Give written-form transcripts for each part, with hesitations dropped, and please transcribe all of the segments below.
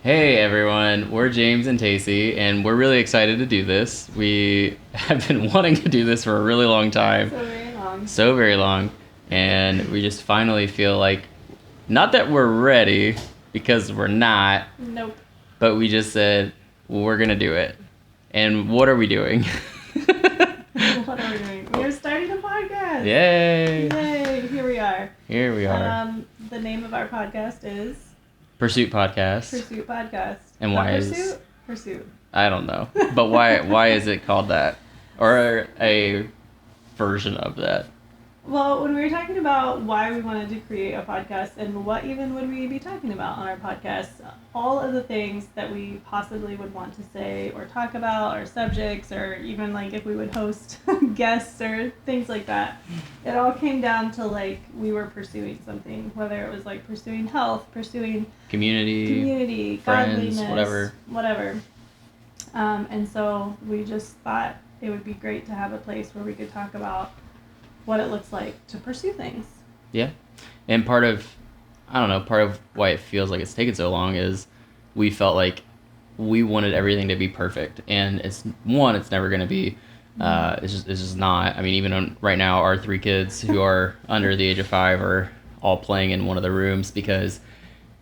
Hey everyone, we're James and Tacey, and we're really excited to do this. We have been wanting to do this for a really long time. So very long. So very long. And we just finally feel like, not that we're ready, because we're not, Nope. but we just said, well, we're going to do it. And what are we doing? What are we doing? We are starting a podcast. Yay! Yay! Here we are. Here we are. The name of our podcast is Pursuit Podcast. Pursuit Podcast. And Not why is... Pursuit. I don't know. But why is it called that? Or a version of that? Well, when we were talking about why we wanted to create a podcast and what even would we be talking about on our podcast, all of the things that we possibly would want to say or talk about, or subjects, or even like if we would host guests or things like that, it all came down to like we were pursuing something, whether it was like pursuing health, pursuing community, godliness, friends, whatever. And so we just thought it would be great to have a place where we could talk about what it looks like to pursue things. Yeah. And part of why it feels like it's taken so long is we felt like we wanted everything to be perfect. And it's never going to be. It's just not. I mean, even right now, our 3 kids who are under the age of 5 are all playing in one of the rooms because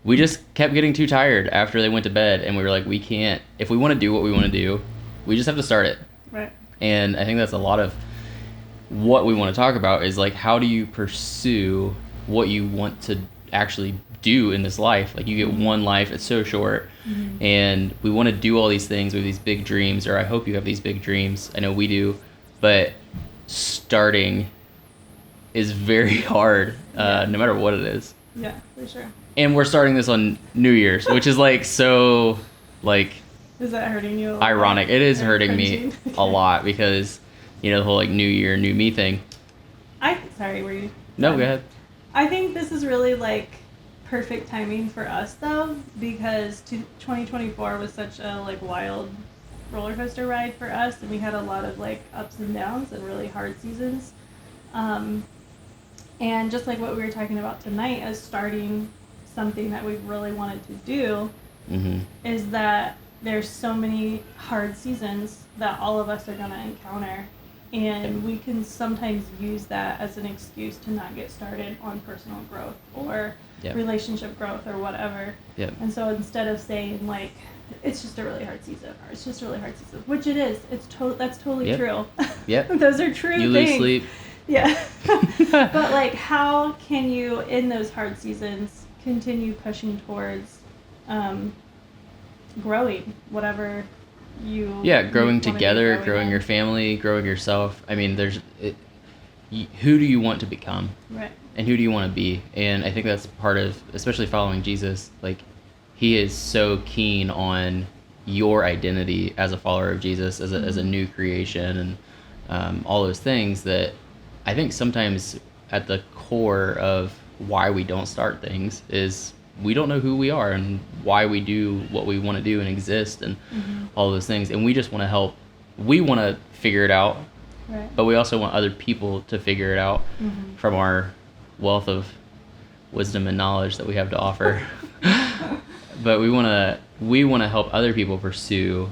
we just kept getting too tired after they went to bed. And we were like, we can't, if we want to do what we want to do, we just have to start it. Right. And I think that's a lot of what we want to talk about is like, how do you pursue what you want to actually do in this life? Like, you get one life, it's so short, and we want to do all these things with these big dreams, or I hope you have these big dreams. I know we do, but starting is very hard, no matter what it is. Yeah, for sure. And we're starting this on New Year's, which is like so like Is that hurting you a lot? ironic. It is Or hurting me cringing? a lot because, you know, the whole like new year, new me thing. Sorry, were you? No, go ahead. I think this is really like perfect timing for us though, because 2024 was such a like wild roller coaster ride for us, and we had a lot of like ups and downs and really hard seasons. And just like what we were talking about tonight as starting something that we really wanted to do, is that there's so many hard seasons that all of us are going to encounter. And we can sometimes use that as an excuse to not get started on personal growth or relationship growth or whatever. And so instead of saying like, it's just a really hard season, or it's just a really hard season, which it is, that's totally true. Those are true things. You lose sleep. Yeah. But like, how can you, in those hard seasons, continue pushing towards growing whatever you growing together, growing your family, growing yourself. I mean, who do you want to become? Right. And who do you want to be? And I think that's part of, especially following Jesus, like, he is so keen on your identity as a follower of Jesus, as a new creation, and all those things that I think sometimes at the core of why we don't start things is we don't know who we are and why we do what we want to do and exist and all those things. And we just want to help. We want to figure it out, but we also want other people to figure it out from our wealth of wisdom and knowledge that we have to offer. But we want to help other people pursue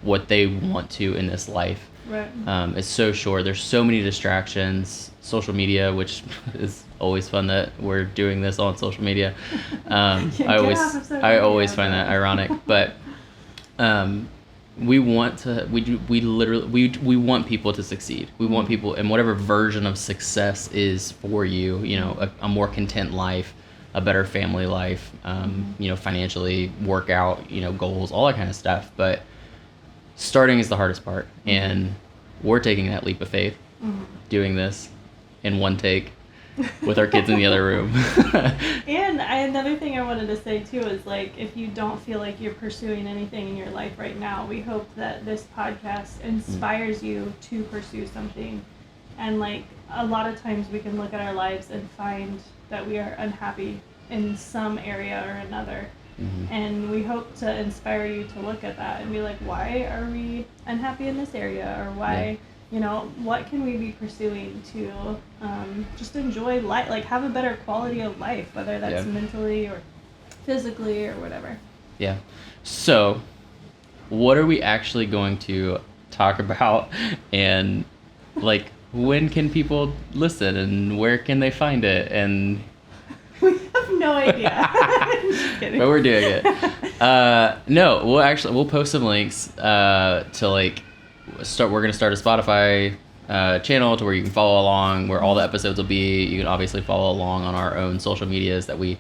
what they want to in this life. Right. It's so short. There's so many distractions. Social media, which is always fun that we're doing this on social media. I always find that ironic, but we want people to succeed. We want people, and whatever version of success is for you, you know, a more content life, a better family life, you know, financially, workout, you know, goals, all that kind of stuff. But starting is the hardest part, and we're taking that leap of faith, doing this in one take with our kids in the other room. And another thing I wanted to say too is like, if you don't feel like you're pursuing anything in your life right now, we hope that this podcast inspires you to pursue something. And like, a lot of times we can look at our lives and find that we are unhappy in some area or another. And we hope to inspire you to look at that and be like, why are we unhappy in this area? Or why, you know, what can we be pursuing to just enjoy life, like have a better quality of life, whether that's mentally or physically or whatever. Yeah. So, what are we actually going to talk about, and like when can people listen, and where can they find it, and We have no idea. Just kidding. but we're doing it. No, we'll post some links to like we're gonna start a Spotify channel to where you can follow along, where all the episodes will be. You can obviously follow along on our own social medias that we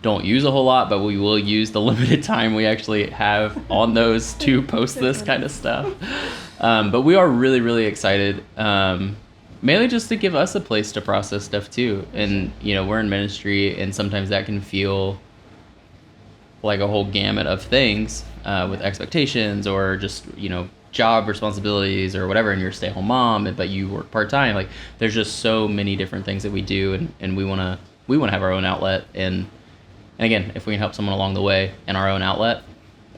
don't use a whole lot, but we will use the limited time we actually have on those to post this kind of stuff. But we are really, really excited. Mainly just to give us a place to process stuff too. And, we're in ministry, and sometimes that can feel like a whole gamut of things with expectations or just, job responsibilities or whatever, and you're a stay-at-home mom, but you work part-time. Like, there's just so many different things that we do, and we want to have our own outlet. And again, if we can help someone along the way in our own outlet,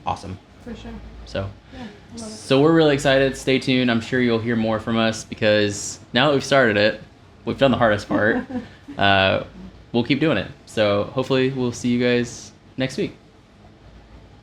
awesome. For sure. So. Yeah, I love it. So we're really excited. Stay tuned. I'm sure you'll hear more from us, because now that we've started it, we've done the hardest part. We'll keep doing it. So hopefully we'll see you guys next week.